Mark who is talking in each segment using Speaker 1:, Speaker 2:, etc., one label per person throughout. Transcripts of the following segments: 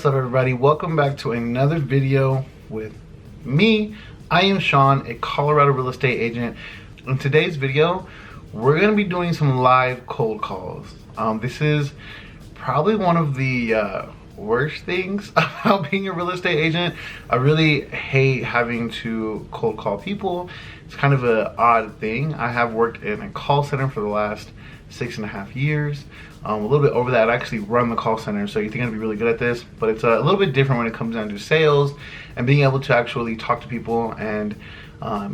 Speaker 1: up everybody? Welcome back to another video with me. I am Sean, a Colorado real estate agent. In today's video, we're going to be doing some live cold calls. This is probably one of the worst things about being a real estate agent. I really hate having to cold call people. It's kind of an odd thing. I have worked in a call center for the last 6.5 years. A little bit over that. I actually run the call center, so you think I'd be really good at this, but it's a little bit different when it comes down to sales and being able to actually talk to people and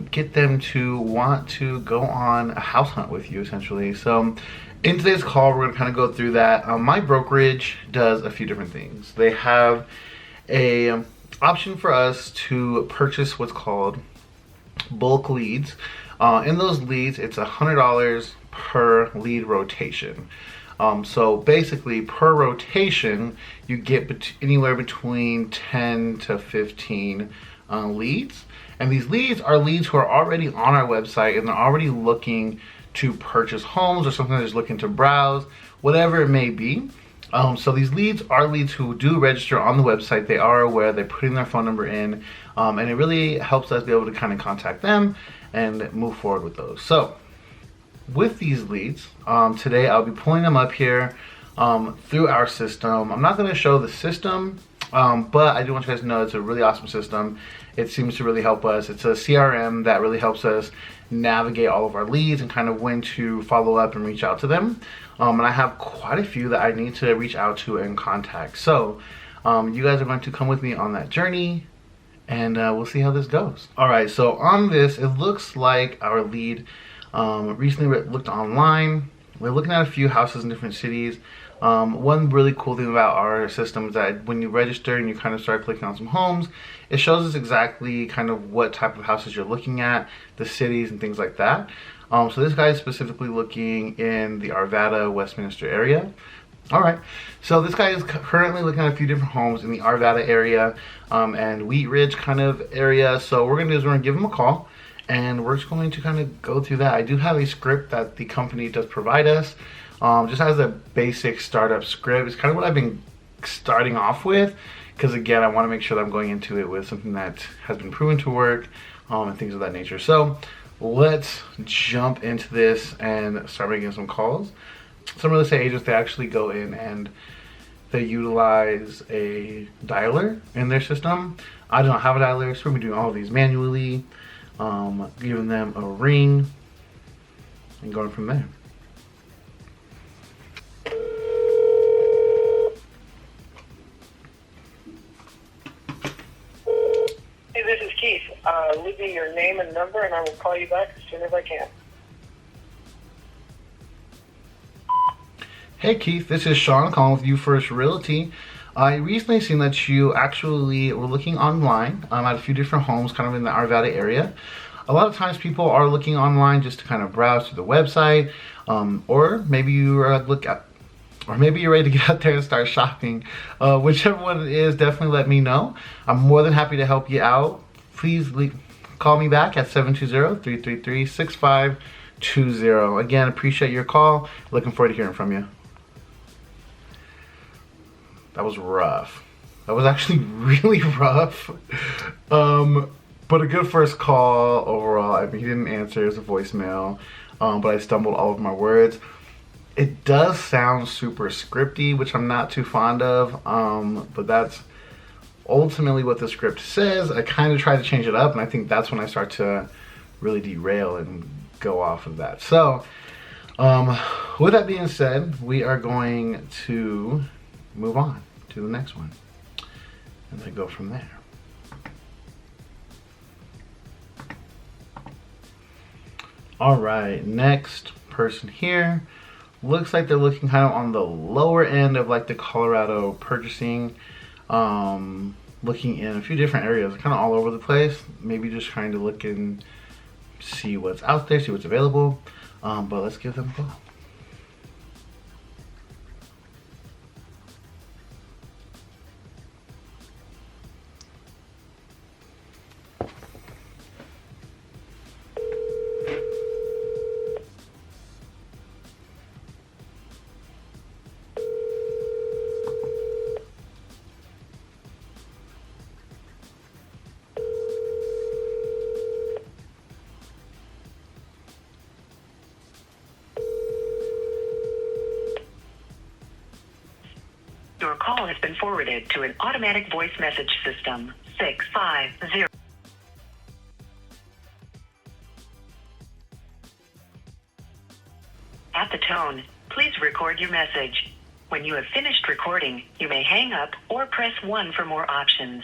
Speaker 1: get them to want to go on a house hunt with you, essentially. So in today's call, we're going to kind of go through that. My brokerage does a few different things. They have a option for us to purchase what's called bulk leads. In those leads, it's $100 per lead rotation. So basically per rotation you get anywhere between 10 to 15 leads, and these leads are leads who are already on our website and they're already looking to purchase homes or something, they're just looking to browse, whatever it may be. So these leads are leads who do register on the website. They are aware, they're putting their phone number in, and it really helps us be able to kind of contact them and move forward with those. So with these leads, today I'll be pulling them up here through our system. I'm not going to show the system, but I do want you guys to know it's a really awesome system. It seems to really help us. It's a CRM that really helps us navigate all of our leads and kind of when to follow up and reach out to them. And I have quite a few that I need to reach out to and contact. So you guys are going to come with me on that journey, and we'll see how this goes. All right, so on this, it looks like our lead recently looked online. We're looking at a few houses in different cities. One really cool thing about our system is that when you register and you kind of start clicking on some homes, it shows us exactly kind of what type of houses you're looking at, the cities and things like that. So this guy is specifically looking in the Arvada, Westminster area. All right, so this guy is currently looking at a few different homes in the Arvada area and Wheat Ridge kind of area. So what we're gonna do is we're gonna give him a call, and we're just going to kind of go through that. I do have a script that the company does provide us, just as a basic startup script. It's kind of what I've been starting off with, because again, I want to make sure that I'm going into it with something that has been proven to work and things of that nature. So let's jump into this and start making some calls. Some real estate agents, they actually go in and they utilize a dialer in their system. I don't have a dialer, so we're doing all of these manually. Giving them a ring and going from there.
Speaker 2: Hey, this is Keith. Leave me your name and number and I will call you back as soon as I can.
Speaker 1: Hey Keith, this is Sean calling with You First Realty. I recently seen that you actually were looking online at a few different homes kind of in the Arvada area. A lot of times people are looking online just to kind of browse through the website, or maybe you're ready to get out there and start shopping. Whichever one it is, definitely let me know. I'm more than happy to help you out. Please call me back at 720-333-6520. Again, appreciate your call. Looking forward to hearing from you. That was rough. That was actually really rough. But a good first call overall. I mean, he didn't answer. It was a voicemail. But I stumbled all over my words. It does sound super scripty, which I'm not too fond of. But that's ultimately what the script says. I kind of try to change it up, and I think that's when I start to really derail and go off of that. So, with that being said, we are going to move on to the next one and then go from there. All right, next person here looks like they're looking kind of on the lower end of like the Colorado purchasing, looking in a few different areas, kind of all over the place, maybe just trying to look and see what's out there, see what's available, but let's give them a call.
Speaker 3: Your call has been forwarded to an automatic voice message system. 650. At the tone, please record your message. When you have finished recording, you may hang up or press 1 for more options.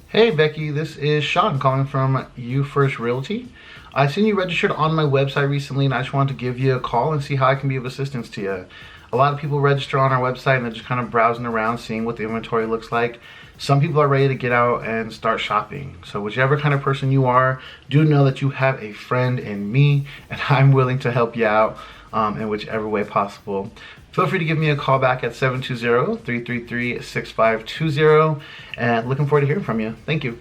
Speaker 1: Hey Becky, this is Sean calling from You First Realty. I seen you registered on my website recently and I just wanted to give you a call and see how I can be of assistance to you. A lot of people register on our website and they're just kind of browsing around, seeing what the inventory looks like. Some people are ready to get out and start shopping. So whichever kind of person you are, do know that you have a friend in me and I'm willing to help you out in whichever way possible. Feel free to give me a call back at 720-333-6520 and looking forward to hearing from you. Thank you.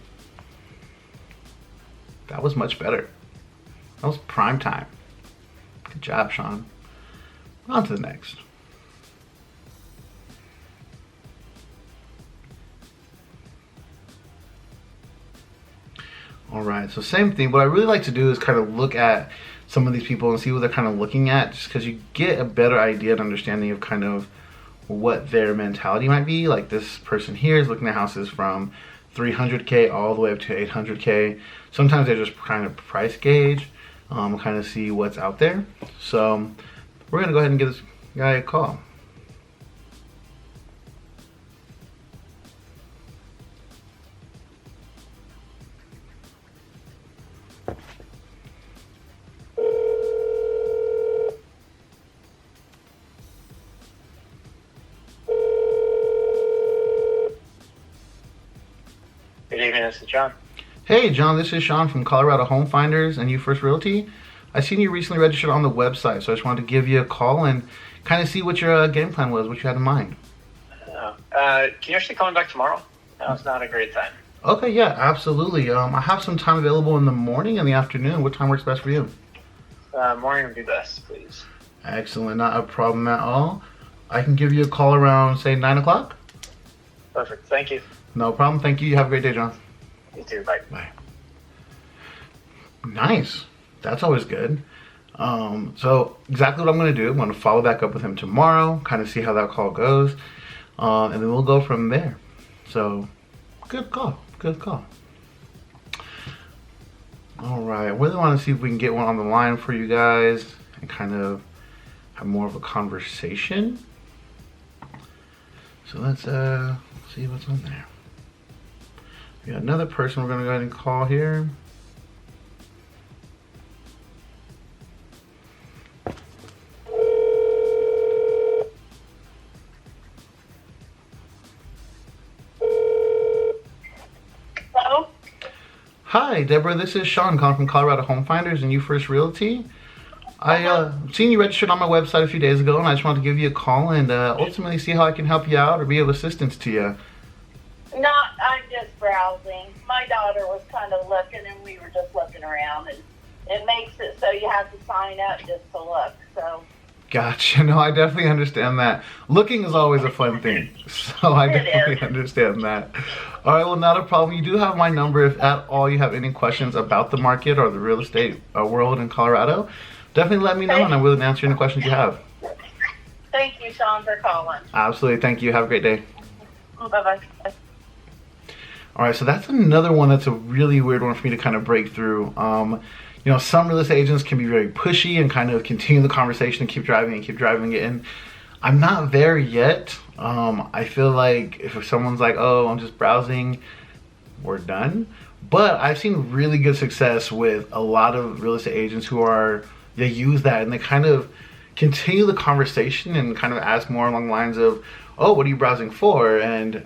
Speaker 1: That was much better. That was prime time. Good job, Sean. On to the next. All right, so same thing. What I really like to do is kind of look at some of these people and see what they're kind of looking at, just because you get a better idea and understanding of kind of what their mentality might be. Like this person here is looking at houses from 300K all the way up to 800K. Sometimes they just kind of price gauge, kind of see what's out there. So we're gonna go ahead and give this guy a call.
Speaker 2: Good evening, this is John.
Speaker 1: Hey John, this is Sean from Colorado Home Finders and You First Realty. I seen you recently registered on the website, so I just wanted to give you a call and kind of see what your game plan was, what you had in mind.
Speaker 2: Can you actually call me back tomorrow? No, it's not a great time.
Speaker 1: Okay, yeah, absolutely. I have some time available in the morning and the afternoon. What time works best for you?
Speaker 2: Morning would be best, please.
Speaker 1: Excellent, not a problem at all. I can give you a call around, say, 9 o'clock?
Speaker 2: Perfect, thank you.
Speaker 1: No problem. Thank you. You have a great day, John.
Speaker 2: You too, bye.
Speaker 1: Bye. Nice. That's always good. So exactly what I'm going to do, I'm going to follow back up with him tomorrow, kind of see how that call goes, and then we'll go from there. So good call. Good call. All right. I really want to see if we can get one on the line for you guys and kind of have more of a conversation. So let's see what's on there. We got another person we're going to go ahead and call here.
Speaker 2: Hello?
Speaker 1: Hi, Deborah. This is Sean calling from Colorado Home Finders and You First Realty. I seen you registered on my website a few days ago, and I just wanted to give you a call and ultimately see how I can help you out or be of assistance to you.
Speaker 4: I'm just browsing. My daughter was kind of looking, and we were just looking around, and it makes it so you have to sign up just to look. So.
Speaker 1: Gotcha. No, I definitely understand that. Looking is always a fun thing, so I definitely understand that. All right, well, not a problem. You do have my number if at all you have any questions about the market or the real estate world in Colorado. Definitely let me know, and I'm willing to answer any questions you have.
Speaker 4: Thank you, Sean, for calling.
Speaker 1: Absolutely. Thank you. Have a great day.
Speaker 4: Bye-bye.
Speaker 1: All right, so that's another one that's a really weird one for me to kind of break through. You know, some real estate agents can be very pushy and kind of continue the conversation and keep driving it. And I'm not there yet. I feel like if someone's like, oh, I'm just browsing, we're done. But I've seen really good success with a lot of real estate agents who they use that and they kind of continue the conversation and kind of ask more along the lines of, oh, what are you browsing for? And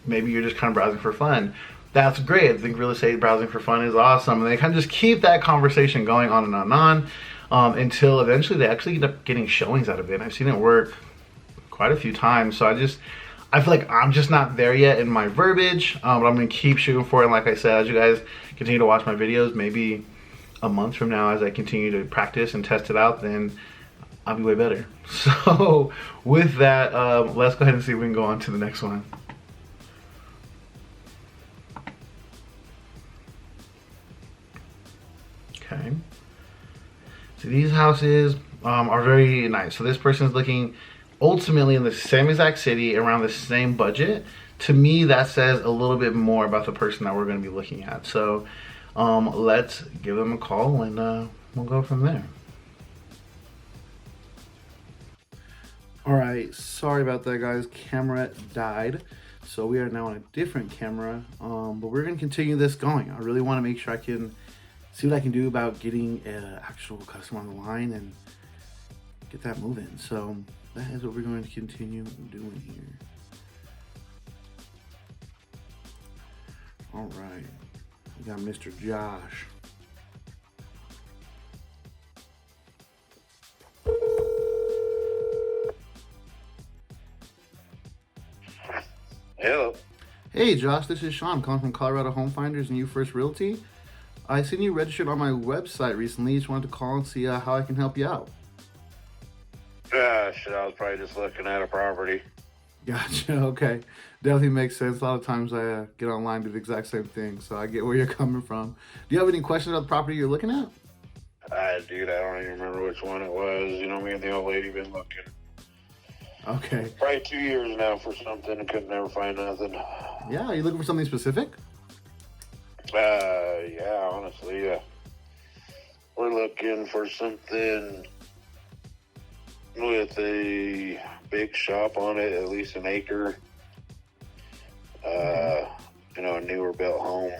Speaker 1: maybe you're just kind of browsing for fun. That's great. I think real estate browsing for fun is awesome. And they kind of just keep that conversation going on and on until eventually they actually end up getting showings out of it. I've seen it work quite a few times. So I feel like I'm just not there yet in my verbiage, but I'm going to keep shooting for it. And like I said, as you guys continue to watch my videos, maybe a month from now as I continue to practice and test it out, then I'll be way better. So with that, let's go ahead and see if we can go on to the next one. Okay. So these houses are very nice. So this person is looking ultimately in the same exact city around the same budget, to me that says a little bit more about the person that we're going to be looking at. So let's give them a call and we'll go from there. All right, sorry about that, guys. Camera died, so we are now on a different camera, but we're going to continue this going. I really want to make sure I can see what I can do about getting an actual customer on the line and get that moving. So that is what we're going to continue doing here. All right, we got Mr. Josh.
Speaker 5: Hello.
Speaker 1: Hey Josh, this is Sean calling from Colorado Home Finders and You First Realty. I seen you registered on my website recently. Just wanted to call and see how I can help you out.
Speaker 5: Shit, I was probably just looking at a property.
Speaker 1: Gotcha. Okay, definitely makes sense. A lot of times I get online, do the exact same thing, so I get where you're coming from. Do you have any questions about the property you're looking at?
Speaker 5: Dude, I don't even remember which one it was. You know, me and the old lady been looking.
Speaker 1: Okay.
Speaker 5: Probably 2 years now for something and couldn't never find nothing.
Speaker 1: Yeah, are you looking for something specific?
Speaker 5: Yeah, honestly, we're looking for something with a big shop on it, at least an acre. You know, a newer built home,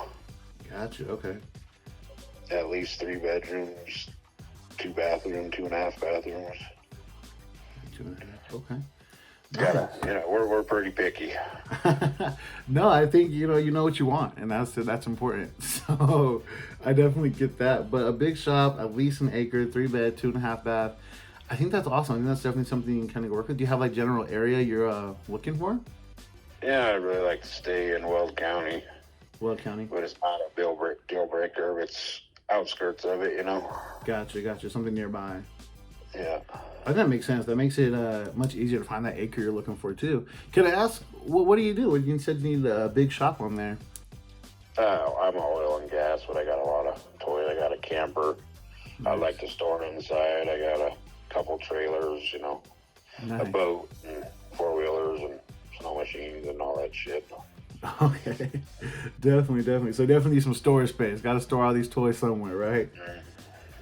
Speaker 1: Gotcha. Okay.
Speaker 5: at least 3 bedrooms, 2 bathrooms, 2.5 bathrooms.
Speaker 1: 2.5. Okay.
Speaker 5: Gotta, you know, we're pretty picky.
Speaker 1: No, I think you know what you want, and that's important. So I definitely get that. But a big shop, at least an acre, 3 bed, 2.5 bath. I think that's awesome. I think that's definitely something you can kind of work with. Do you have like general area you're looking for?
Speaker 5: Yeah, I'd really like to stay in Weld County,
Speaker 1: Weld County.
Speaker 5: but it's not a deal breaker. It's outskirts of it, you know.
Speaker 1: Gotcha. Something nearby.
Speaker 5: Yeah.
Speaker 1: I think that makes sense. That makes it much easier to find that acre you're looking for too. Can I ask, what do you do? You said you need a big shop on there.
Speaker 5: I'm oil and gas, but I got a lot of toys. I got a camper.
Speaker 1: Nice.
Speaker 5: I like to store inside. I got a couple trailers, you know,
Speaker 1: Nice.
Speaker 5: a boat and 4-wheelers and snow machines and all that shit.
Speaker 1: Okay, definitely. So definitely some storage space. Got to store all these toys somewhere, right?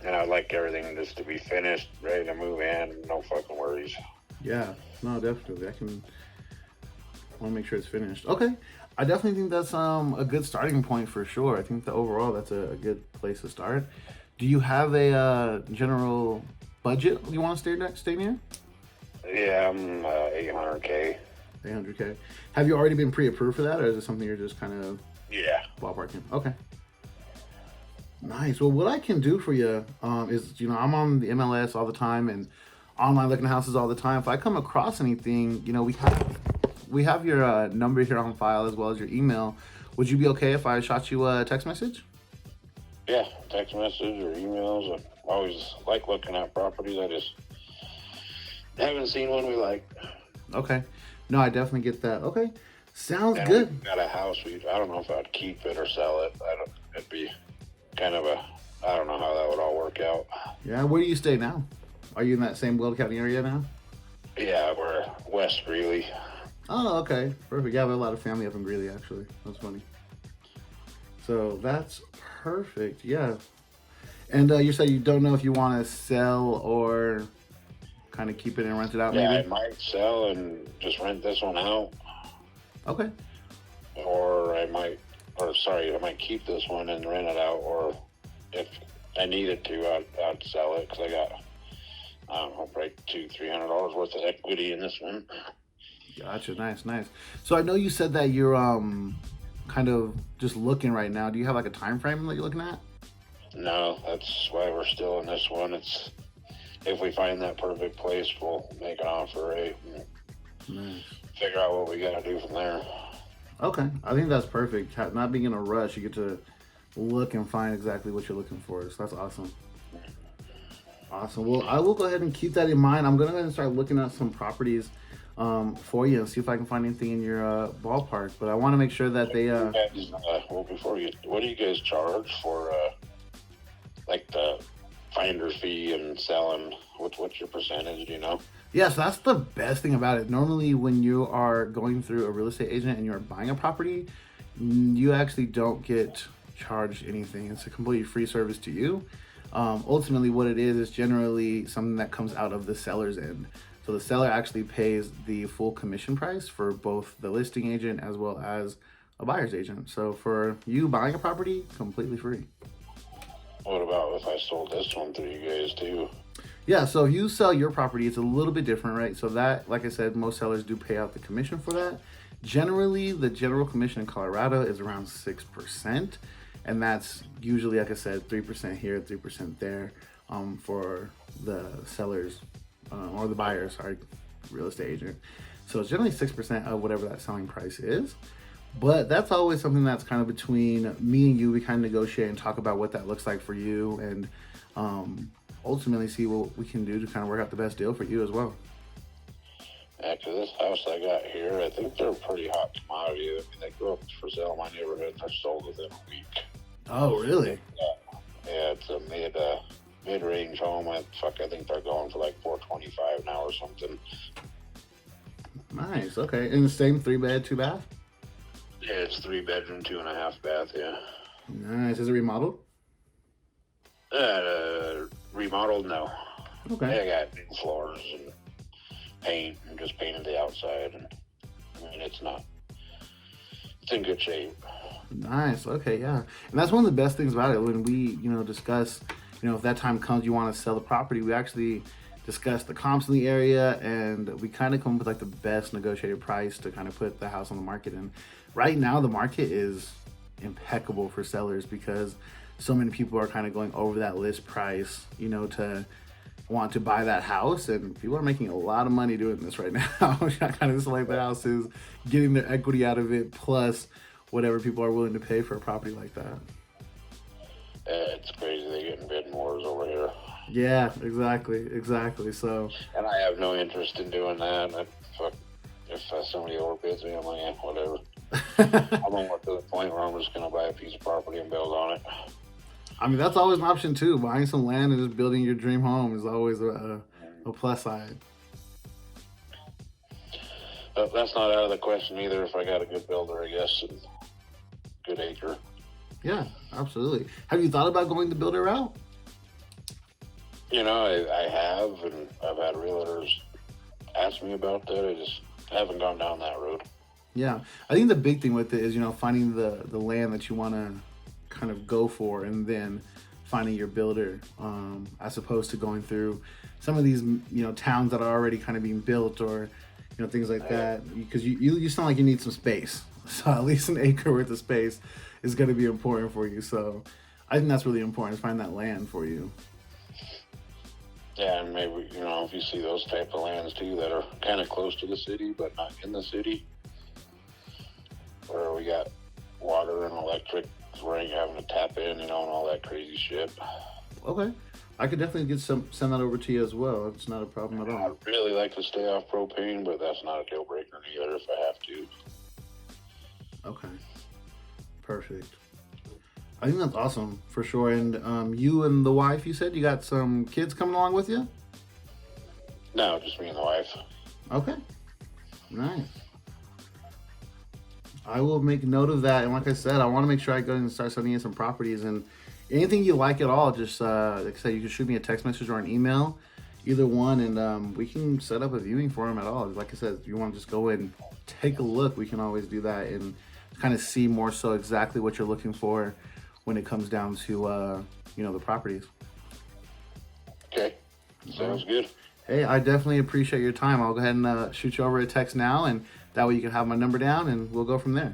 Speaker 5: And I'd like everything just to be finished, ready to move in, no fucking worries.
Speaker 1: Yeah, no, definitely. I want to make sure it's finished. Okay, I definitely think that's a good starting point for sure. I think that overall that's a good place to start. Do you have a general budget you want to stay near?
Speaker 5: Yeah, I'm 800K.
Speaker 1: 800K. Have you already been pre-approved for that, or is it something you're just kind of
Speaker 5: Yeah.
Speaker 1: ballparking? Okay. Nice. Well, what I can do for you is, I'm on the MLS all the time and online looking at houses all the time. If I come across anything, we have your number here on file as well as your email. Would you be okay if I shot you a text message?
Speaker 5: Yeah, text message or emails. I always like looking at properties. I just haven't seen one we like.
Speaker 1: Okay. No, I definitely get that. Okay. Sounds
Speaker 5: And
Speaker 1: good.
Speaker 5: we got a house. I don't know if I'd keep it or sell it. It'd be kind of I don't know how that would all work out.
Speaker 1: Yeah. Where do you stay now? Are you in that same Weld County area now?
Speaker 5: Yeah, we're West Greeley.
Speaker 1: Oh, okay. Perfect. Yeah, I have a lot of family up in Greeley, actually. That's funny. So that's perfect. Yeah. And you said you don't know if you want to sell or kind of keep it and rent it out,
Speaker 5: Yeah,
Speaker 1: maybe?
Speaker 5: I might sell and just rent this one out.
Speaker 1: Okay.
Speaker 5: Or I might keep this one and rent it out. Or if I needed to, I'd sell it because I got, I don't know, probably $200-300 worth of equity in this one.
Speaker 1: Gotcha. Nice. So I know you said that you're kind of just looking right now. Do you have like a time frame that you're looking at?
Speaker 5: No, that's why we're still in this one. It's if we find that perfect place, we'll make an offer, right? And
Speaker 1: Nice.
Speaker 5: figure out what we got to do from there.
Speaker 1: Okay. I think that's perfect. Not being in a rush, you get to look and find exactly what you're looking for. So that's awesome. Awesome. Well, I will go ahead and keep that in mind. I'm going to go ahead and start looking at some properties for you and see if I can find anything in your ballpark. But I want to make sure that they...
Speaker 5: Well, what do you guys charge for like the finder fee and selling. What's your percentage? Do you know?
Speaker 1: Yes, that's the best thing about it. Normally, when you are going through a real estate agent and you're buying a property, you actually don't get charged anything. It's a completely free service to you. Ultimately, what it is generally something that comes out of the seller's end. So the seller actually pays the full commission price for both the listing agent as well as a buyer's agent. So for you buying a property, completely free.
Speaker 5: What about if I sold this one through you guys too?
Speaker 1: Yeah, so if you sell your property, it's a little bit different, right? So that, like I said, most sellers do pay out the commission for that. Generally, the general commission in Colorado is around 6%. And that's usually, like I said, 3% here, 3% there for the sellers or the buyers, sorry, real estate agent. So it's generally 6% of whatever that selling price is. But that's always something that's kind of between me and you. We kind of negotiate and talk about what that looks like for you and ultimately see what we can do to kind of work out the best deal for you as well.
Speaker 5: Actually, this house I got here, I think they're a pretty hot commodity. I mean, they go up for sale in my neighborhood. They're sold within a week.
Speaker 1: Oh, really?
Speaker 5: Yeah, it's a mid-range home. I think they're going for like $425 now or something.
Speaker 1: Nice. Okay. In the same 3-bed, 2-bath?
Speaker 5: Yeah, it's 3-bedroom, 2.5 bath. Yeah.
Speaker 1: Nice. Is it remodeled?
Speaker 5: Remodeled? No.
Speaker 1: Okay.
Speaker 5: I got new floors and paint and just painted the outside. And I mean, it's in good shape.
Speaker 1: Nice. Okay. Yeah. And that's one of the best things about it. When we, discuss, if that time comes, you want to sell the property, we actually discuss the comps in the area and we kind of come up with like the best negotiated price to kind of put the house on the market. And right now the market is impeccable for sellers because so many people are kind of going over that list price, to want to buy that house, and people are making a lot of money doing this right now. Kind of select the houses, getting their equity out of it, plus whatever people are willing to pay for a property like that.
Speaker 5: It's crazy. They're getting bidding wars over here.
Speaker 1: Yeah, exactly. So,
Speaker 5: and I have no interest in doing that. If somebody overbids me, I'm like, yeah, whatever. I'm almost to the point where I'm just going to buy a piece of property and build on it.
Speaker 1: I mean, that's always an option too. Buying some land and just building your dream home is always a plus side.
Speaker 5: That's not out of the question either. If I got a good builder, I guess, and good acre.
Speaker 1: Yeah, absolutely. Have you thought about going the builder route?
Speaker 5: I have, and I've had realtors ask me about that. I just haven't gone down that road.
Speaker 1: Yeah, I think the big thing with it is, finding the land that you want to kind of go for and then finding your builder, as opposed to going through some of these, towns that are already kind of being built or, things like that. Because you sound like you need some space. So at least an acre worth of space is going to be important for you. So I think that's really important, to find that land for you.
Speaker 5: Yeah, and maybe, if you see those type of lands too that are kind of close to the city but not in the city, where we got water and electric, where ain't having to tap in, and all that crazy shit.
Speaker 1: Okay. I could definitely send that over to you as well. It's not a problem at all.
Speaker 5: I'd really like to stay off propane, but that's not a deal breaker either if I have to.
Speaker 1: Okay. Perfect. I think that's awesome for sure. And you and the wife, you said you got some kids coming along with you?
Speaker 5: No, just me and the wife.
Speaker 1: Okay. Nice. I will make note of that. And like I said, I want to make sure I go and start sending you some properties. And anything you like at all, just like I said, you can shoot me a text message or an email, either one, and we can set up a viewing for them at all. Like I said, if you want to just go and take a look, we can always do that and kind of see more so exactly what you're looking for when it comes down to the properties.
Speaker 5: Okay, sounds good.
Speaker 1: Hey, I definitely appreciate your time. I'll go ahead and shoot you over a text now, and that way you can have my number down, and we'll go from there.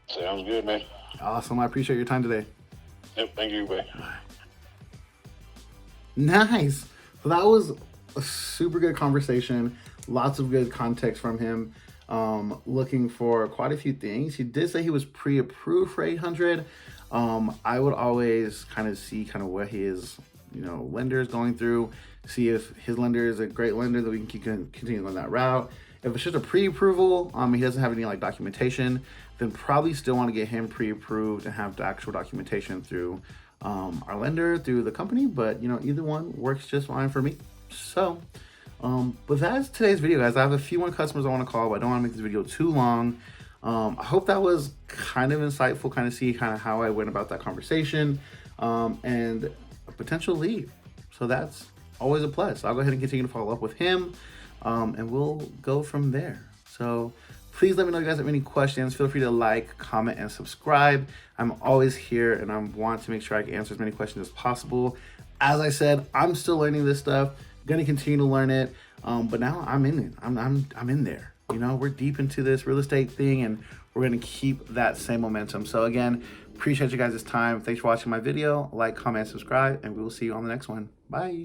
Speaker 5: Sounds good, man.
Speaker 1: Awesome. I appreciate your time today.
Speaker 5: Yep, thank you, bye.
Speaker 1: Nice. So that was a super good conversation. Lots of good context from him. Looking for quite a few things. He did say he was pre-approved for 800. I would always kind of see what his lender is going through. See if his lender is a great lender that we can keep continuing on that route. If it's just a pre-approval, he doesn't have any documentation, then probably still want to get him pre-approved and have the actual documentation through our lender through the company, but you know, either one works just fine for me. So but that's today's video, guys. I have a few more customers I want to call, but I don't want to make this video too long. I hope that was kind of insightful, kind of see kind of how I went about that conversation, and a potential lead. So that's always a plus. I'll go ahead and continue to follow up with him, and we'll go from there. So please let me know if you guys have any questions. Feel free to like, comment, and subscribe. I'm always here, and I want to make sure I can answer as many questions as possible. As I said, I'm still learning this stuff. Gonna continue to learn it, but now I'm in it. I'm in there. You know, we're deep into this real estate thing, and we're gonna keep that same momentum. So again, appreciate you guys' time. Thanks for watching my video. Like, comment, subscribe, and we will see you on the next one. Bye.